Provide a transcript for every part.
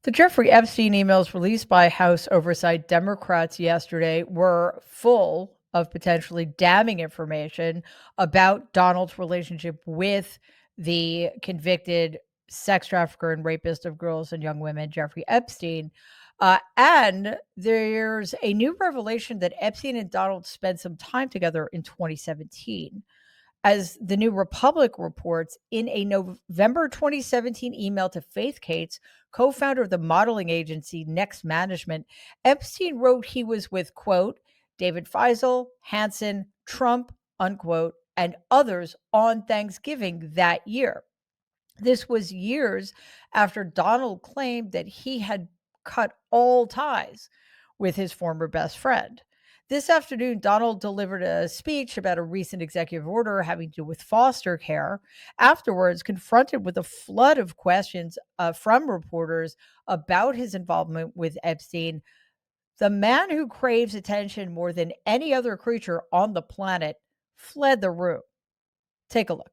The Jeffrey Epstein emails released by House Oversight Democrats yesterday were full of potentially damning information about Donald's relationship with the convicted sex trafficker and rapist of girls and young women, Jeffrey Epstein. And there's a new revelation that Epstein and Donald spent some time together in 2017. As the New Republic reports, in a November 2017 email to Faith Cates, co founder of the modeling agency Next Management, Epstein wrote he was with, quote, David Feisel, Hansen, Trump, unquote, and others on Thanksgiving that year. This was years after Donald claimed that he had cut all ties with his former best friend. This afternoon, Donald delivered a speech about a recent executive order having to do with foster care. Afterwards, confronted with a flood of questions from reporters about his involvement with Epstein, the man who craves attention more than any other creature on the planet fled the room. Take a look.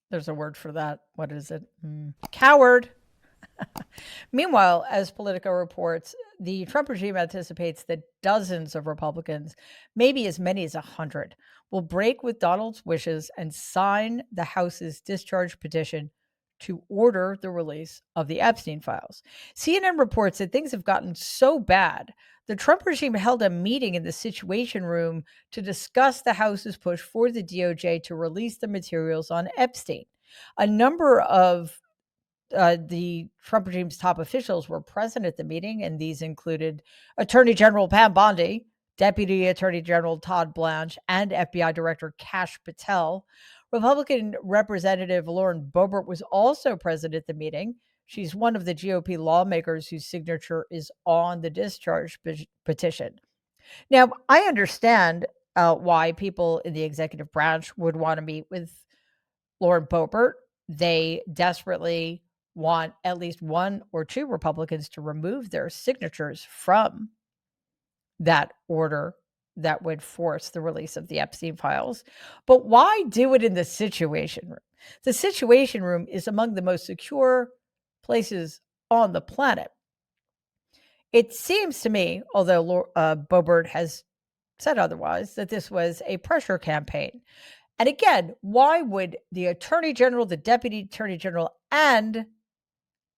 There's a word for that. What is it? Coward. Meanwhile, as Politico reports, the Trump regime anticipates that dozens of Republicans, maybe as many as 100, will break with Donald's wishes and sign the House's discharge petition to order the release of the Epstein files. CNN reports that things have gotten so bad, the Trump regime held a meeting in the Situation Room to discuss the House's push for the DOJ to release the materials on Epstein. A number of the Trump regime's top officials were present at the meeting, and these included Attorney General Pam Bondi, Deputy Attorney General Todd Blanche, and FBI Director Kash Patel. Republican Representative Lauren Boebert was also present at the meeting. She's one of the GOP lawmakers whose signature is on the discharge petition. Now, I understand why people in the executive branch would want to meet with Lauren Boebert. They desperately want at least one or two Republicans to remove their signatures from that order that would force the release of the Epstein files. But why do it in the Situation Room? The Situation Room is among the most secure places on the planet. It seems to me, although Boebert has said otherwise, that this was a pressure campaign. And again, why would the Attorney General, the Deputy Attorney General, and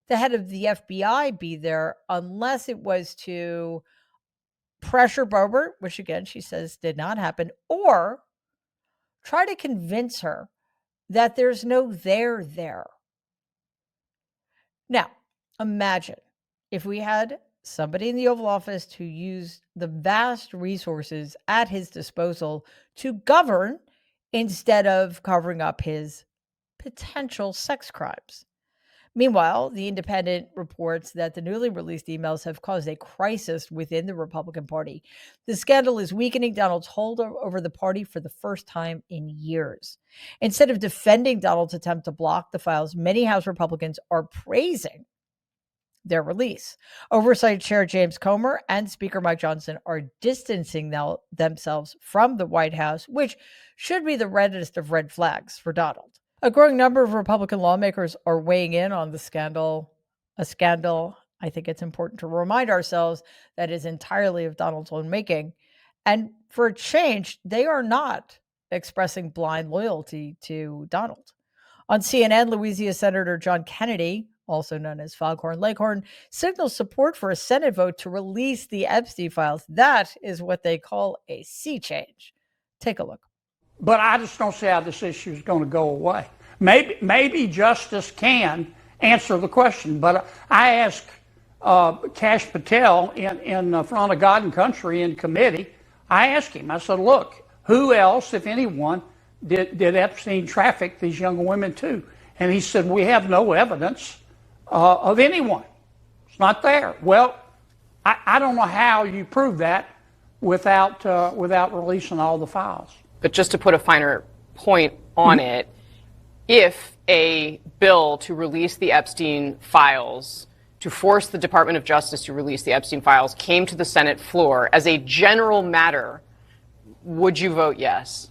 the head of the FBI be there unless it was to pressure Boebert, which again, she says did not happen, or try to convince her that there's no there there. Now, imagine if we had somebody in the Oval Office who used the vast resources at his disposal to govern instead of covering up his potential sex crimes. Meanwhile, The Independent reports that the newly released emails have caused a crisis within the Republican Party. The scandal is weakening Donald's hold over the party for the first time in years. Instead of defending Donald's attempt to block the files, many House Republicans are praising their release. Oversight Chair James Comer and Speaker Mike Johnson are distancing themselves from the White House, which should be the reddest of red flags for Donald. A growing number of Republican lawmakers are weighing in on the scandal, a scandal I think it's important to remind ourselves that is entirely of Donald's own making. And for a change, they are not expressing blind loyalty to Donald. On CNN, Louisiana Senator John Kennedy, also known as Foghorn Leghorn, signals support for a Senate vote to release the Epstein files. That is what they call a sea change. Take a look. But I just don't see how this issue is going to go away. Maybe justice can answer the question. But I asked Kash Patel in front of God and Country in committee. I asked him, I said, look, who else, if anyone, did Epstein traffic these young women to? And he said, we have no evidence of anyone. It's not there. Well, I don't know how you prove that without releasing all the files. But just to put a finer point on it, if a bill to release the Epstein files, to force the Department of Justice to release the Epstein files, came to the Senate floor, as a general matter, would you vote yes?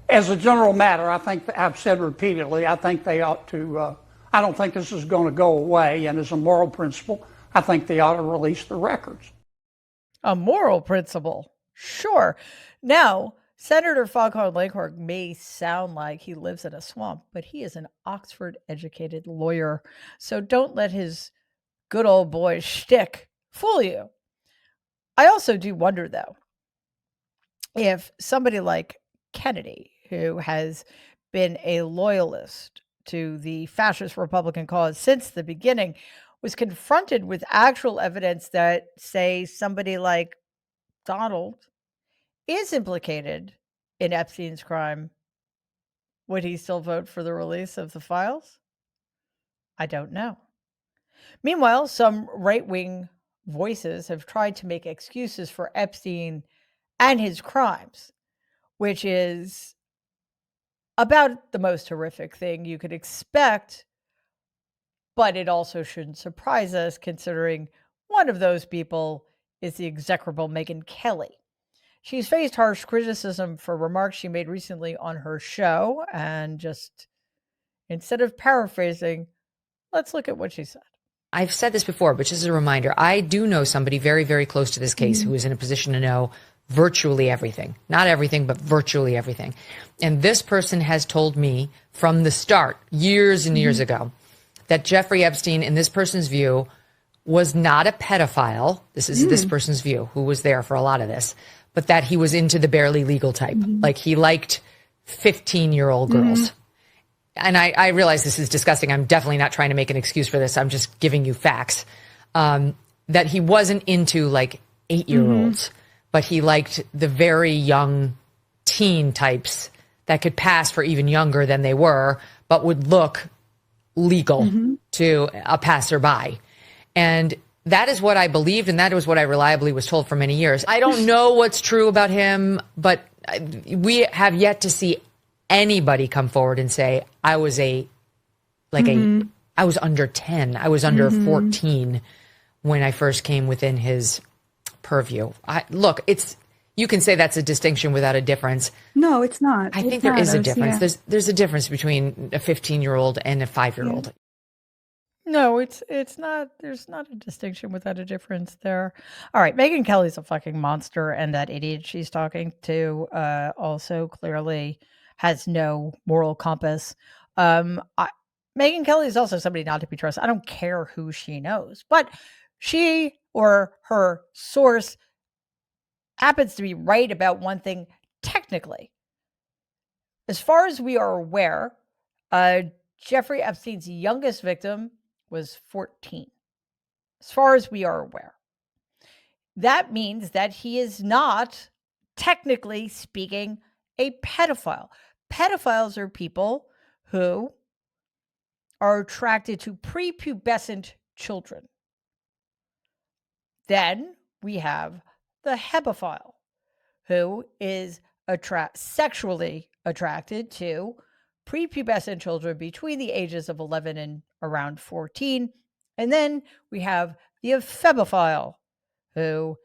As a general matter, I think I've said repeatedly, I think they ought to. I don't think this is going to go away, and as a moral principle, I think they ought to release the records. A moral principle, sure. Now, Senator Foghorn Leghorn may sound like he lives in a swamp, but he is an Oxford-educated lawyer, so don't let his good old boy shtick fool you. I also do wonder, though, if somebody like Kennedy, who has been a loyalist to the fascist Republican cause since the beginning, was confronted with actual evidence that, say, somebody like Donald is implicated in Epstein's crime, would he still vote for the release of the files? I don't know. Meanwhile, some right wing voices have tried to make excuses for Epstein and his crimes, which is about the most horrific thing you could expect, but it also shouldn't surprise us considering one of those people is the execrable Megyn Kelly. She's faced harsh criticism for remarks she made recently on her show, and just instead of paraphrasing, let's look at what she said. I've said this before, but just as a reminder, I do know somebody very, very close to this case who is in a position to know virtually everything. Not everything, but virtually everything. And this person has told me from the start, years and years ago, that Jeffrey Epstein, in this person's view, was not a pedophile. This is this person's view, who was there for a lot of this, but that he was into the barely legal type. Like he liked 15-year-old girls. And I realize this is disgusting. I'm definitely not trying to make an excuse for this. I'm just giving you facts. That he wasn't into like 8-year-olds, but he liked the very young teen types that could pass for even younger than they were, but would look legal to a passerby. And that is what I believed, and that was what I reliably was told for many years. I don't know what's true about him, but we have yet to see anybody come forward and say, I was I was under 10, I was under 14 when I first came within his purview. Look, you can say that's a distinction without a difference. No, it's not. I think there is a difference. Yeah. There's a difference between a 15-year-old and a 5-year-old. Yeah. No, it's not. There's not a distinction without a difference there. All right, Megyn Kelly's a fucking monster, and that idiot she's talking to also clearly has no moral compass. Megyn Kelly is also somebody not to be trusted. I don't care who she knows, but she or her source happens to be right about one thing technically. As far as we are aware, Jeffrey Epstein's youngest victim was 14. As far as we are aware. That means that he is not, technically speaking, a pedophile. Pedophiles are people who are attracted to prepubescent children. Then we have the hebephile, who is sexually attracted to prepubescent children between the ages of 11 and around 14. And then we have the ephebophile, who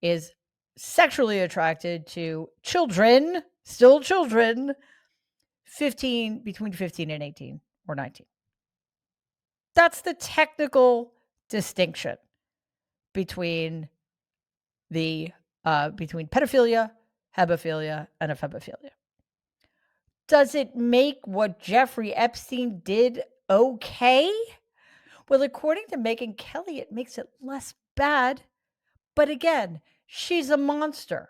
is sexually attracted to children, still children, between 15 and 18 or 19. That's the technical distinction between between pedophilia, hebephilia, and ephebophilia. Does it make what Jeffrey Epstein did okay? Well, according to Megyn Kelly, it makes it less bad. But again, she's a monster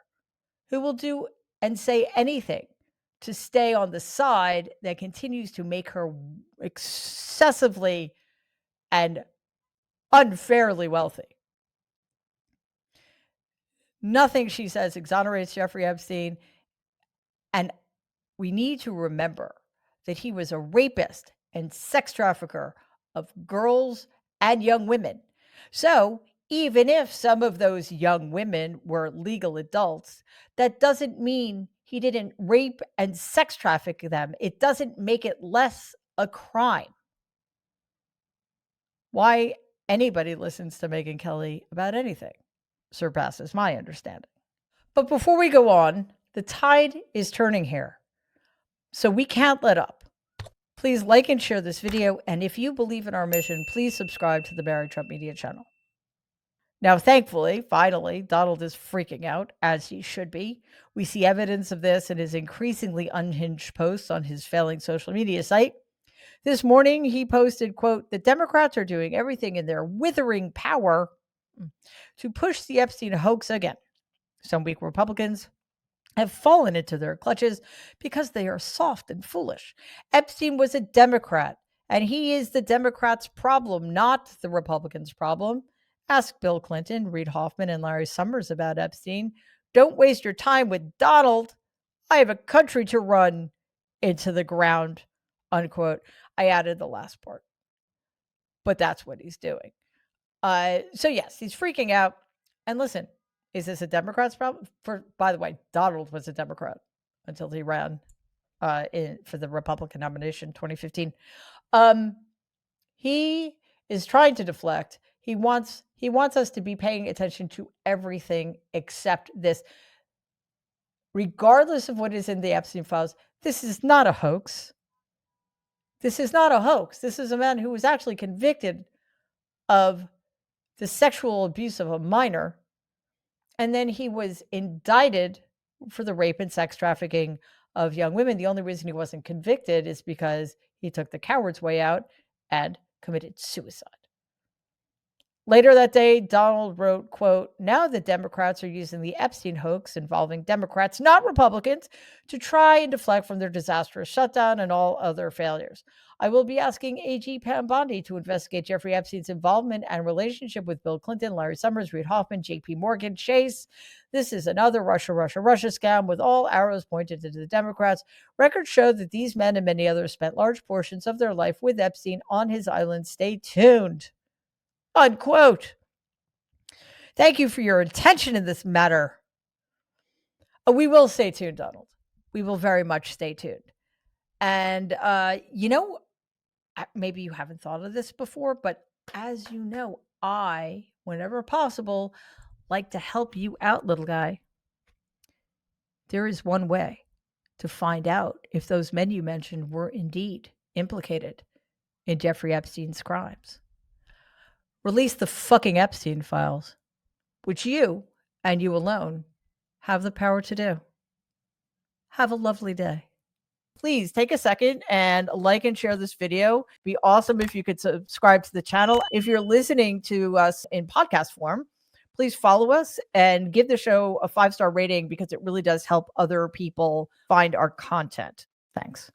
who will do and say anything to stay on the side that continues to make her excessively and unfairly wealthy. Nothing she says exonerates Jeffrey Epstein. And we need to remember that he was a rapist and sex trafficker of girls and young women. So even if some of those young women were legal adults, that doesn't mean he didn't rape and sex traffic them. It doesn't make it less a crime. Why anybody listens to Megyn Kelly about anything surpasses my understanding. But before we go on, The tide is turning here, so we can't let up. Please like and share this video, and if you believe in our mission, please subscribe to the Barry Trump Media channel. Now, thankfully, finally, Donald is freaking out, as he should be. We see evidence of this in his increasingly unhinged posts on his failing social media site. This morning, he posted, quote, "The Democrats are doing everything in their withering power to push the Epstein hoax again. Some weak Republicans have fallen into their clutches because they are soft and foolish. Epstein was a Democrat, and he is the Democrats' problem, not the Republicans' problem. Ask Bill Clinton, Reid Hoffman, and Larry Summers about Epstein. Don't waste your time with Donald. I have a country to run into the ground," unquote. I added the last part, but that's what he's doing. So yes, he's freaking out. And listen, is this a Democrat's problem? By the way, Donald was a Democrat until he ran for the Republican nomination in 2015. He is trying to deflect. He wants us to be paying attention to everything except this. Regardless of what is in the Epstein files, this is not a hoax. This is not a hoax. This is a man who was actually convicted of the sexual abuse of a minor, and then he was indicted for the rape and sex trafficking of young women. The only reason he wasn't convicted is because he took the coward's way out and committed suicide. Later that day, Donald wrote, quote, "Now the Democrats are using the Epstein hoax involving Democrats, not Republicans, to try and deflect from their disastrous shutdown and all other failures. I will be asking AG Pam Bondi to investigate Jeffrey Epstein's involvement and relationship with Bill Clinton, Larry Summers, Reid Hoffman, JP Morgan, Chase. This is another Russia scam with all arrows pointed to the Democrats. Records show that these men and many others spent large portions of their life with Epstein on his island. Stay tuned," unquote. Thank you for your attention in this matter. We will stay tuned, Donald. We will very much stay tuned. And, maybe you haven't thought of this before, but as you know, I, whenever possible, like to help you out, little guy. There is one way to find out if those men you mentioned were indeed implicated in Jeffrey Epstein's crimes. Release the fucking Epstein files, which you and you alone have the power to do. Have a lovely day. Please take a second and like and share this video. It'd be awesome if you could subscribe to the channel. If you're listening to us in podcast form, please follow us and give the show a 5-star rating because it really does help other people find our content. Thanks.